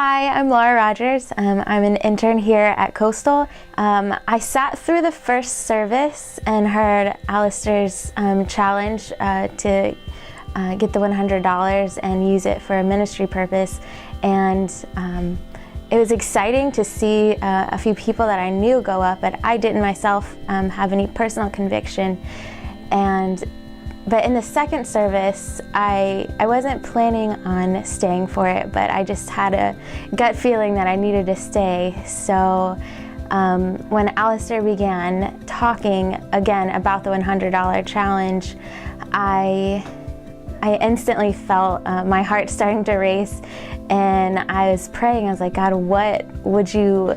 Hi, I'm Laura Rogers. I'm an intern here at Coastal. I sat through the first service and heard Alastar's challenge to get the $100 and use it for a ministry purpose. And it was exciting to see a few people that I knew go up, but I didn't myself have any personal conviction. But in the second service, I wasn't planning on staying for it, but I just had a gut feeling that I needed to stay. So when Alastar began talking again about the $100 challenge, I instantly felt my heart starting to race, and I was praying. I was like, God, what would you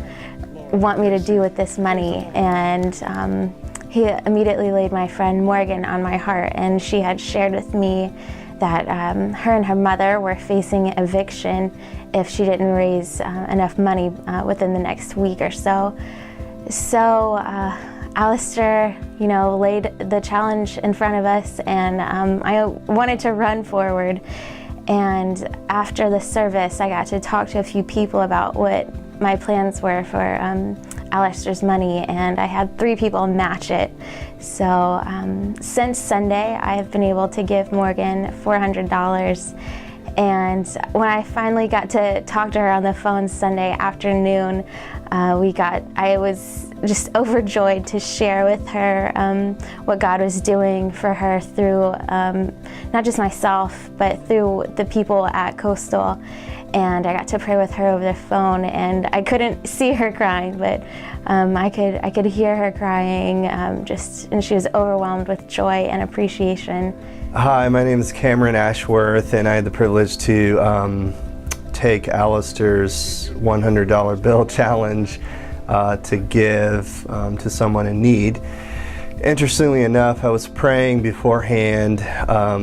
want me to do with this money? And he immediately laid my friend Morgan on my heart, and she had shared with me that her and her mother were facing eviction if she didn't raise enough money within the next week or so. So Alastar, laid the challenge in front of us, and I wanted to run forward. And after the service, I got to talk to a few people about what my plans were for Alastar's money, and I had 3 people match it. So since Sunday, I have been able to give Morgan $400. And when I finally got to talk to her on the phone Sunday afternoon, I was just overjoyed to share with her what God was doing for her through not just myself, but through the people at Coastal. And I got to pray with her over the phone, and I couldn't see her crying, but I could hear her crying, and she was overwhelmed with joy and appreciation. Hi, my name is Cameron Ashworth, and I had the privilege to take Alastar's $100 bill challenge to give to someone in need. Interestingly enough, I was praying beforehand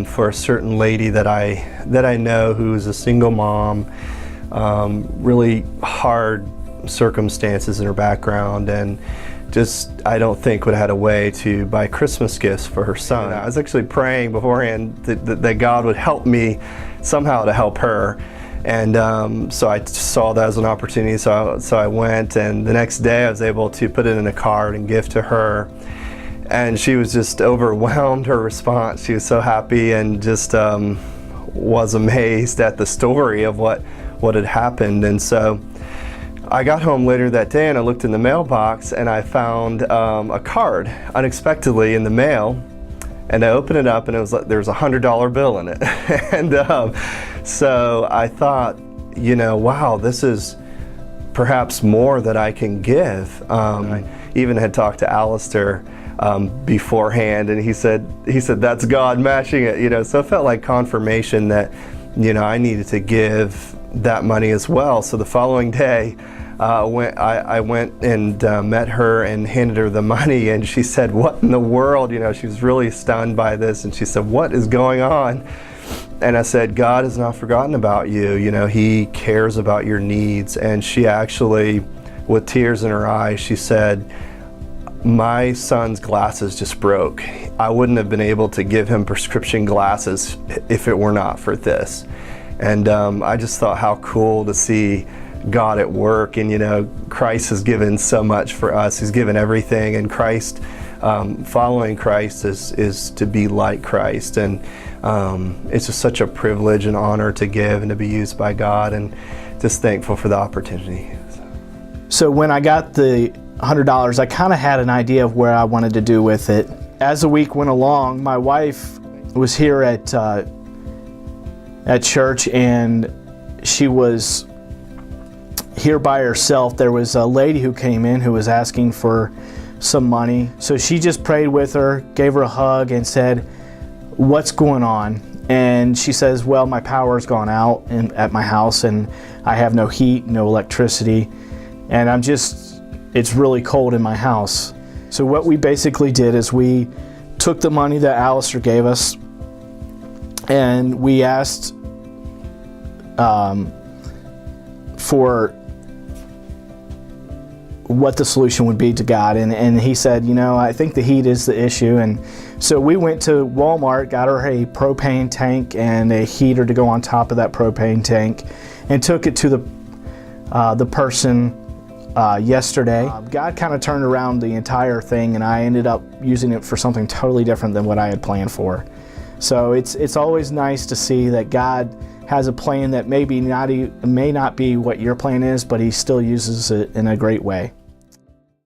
for a certain lady that I know who's a single mom, really hard circumstances in her background, and just I don't think would have had a way to buy Christmas gifts for her son. I was actually praying beforehand that God would help me somehow to help her. And so I saw that as an opportunity, so I went, and the next day I was able to put it in a card and give to her. And she was just overwhelmed, her response. She was so happy, and just was amazed at the story of what had happened. And so I got home later that day, and I looked in the mailbox, and I found a card unexpectedly in the mail. And I opened it up, and there was a $100 bill in it. And so I thought, wow, this is perhaps more that I can give. I even had talked to Alastar beforehand, and he said that's God matching it. So it felt like confirmation that I needed to give that money as well. So the following day, I went and met her and handed her the money, and she said, "What in the world?" She was really stunned by this, and she said, "What is going on?" And I said, "God has not forgotten about you. He cares about your needs." And she actually, with tears in her eyes, she said, "My son's glasses just broke. I wouldn't have been able to give him prescription glasses if it were not for this." And I just thought how cool to see God at work. And Christ has given so much for us. He's given everything, and Christ, following Christ is to be like Christ. And it's just such a privilege and honor to give and to be used by God, and just thankful for the opportunity. So when I got the $100, I kind of had an idea of where I wanted to do with it. As the week went along, my wife was here at church, and she was here by herself. There was a lady who came in who was asking for some money. So she just prayed with her, gave her a hug, and said, "What's going on?" And she says, "Well, my power's gone out at my house, and I have no heat, no electricity, and it's really cold in my house." So what we basically did is we took the money that Alastar gave us, and we asked for what the solution would be to God, and he said, I think the heat is the issue. And so we went to Walmart, got her a propane tank and a heater to go on top of that propane tank, and took it to the person yesterday. God kind of turned around the entire thing, and I ended up using it for something totally different than what I had planned for. So it's always nice to see that God has a plan that may not be what your plan is, but He still uses it in a great way.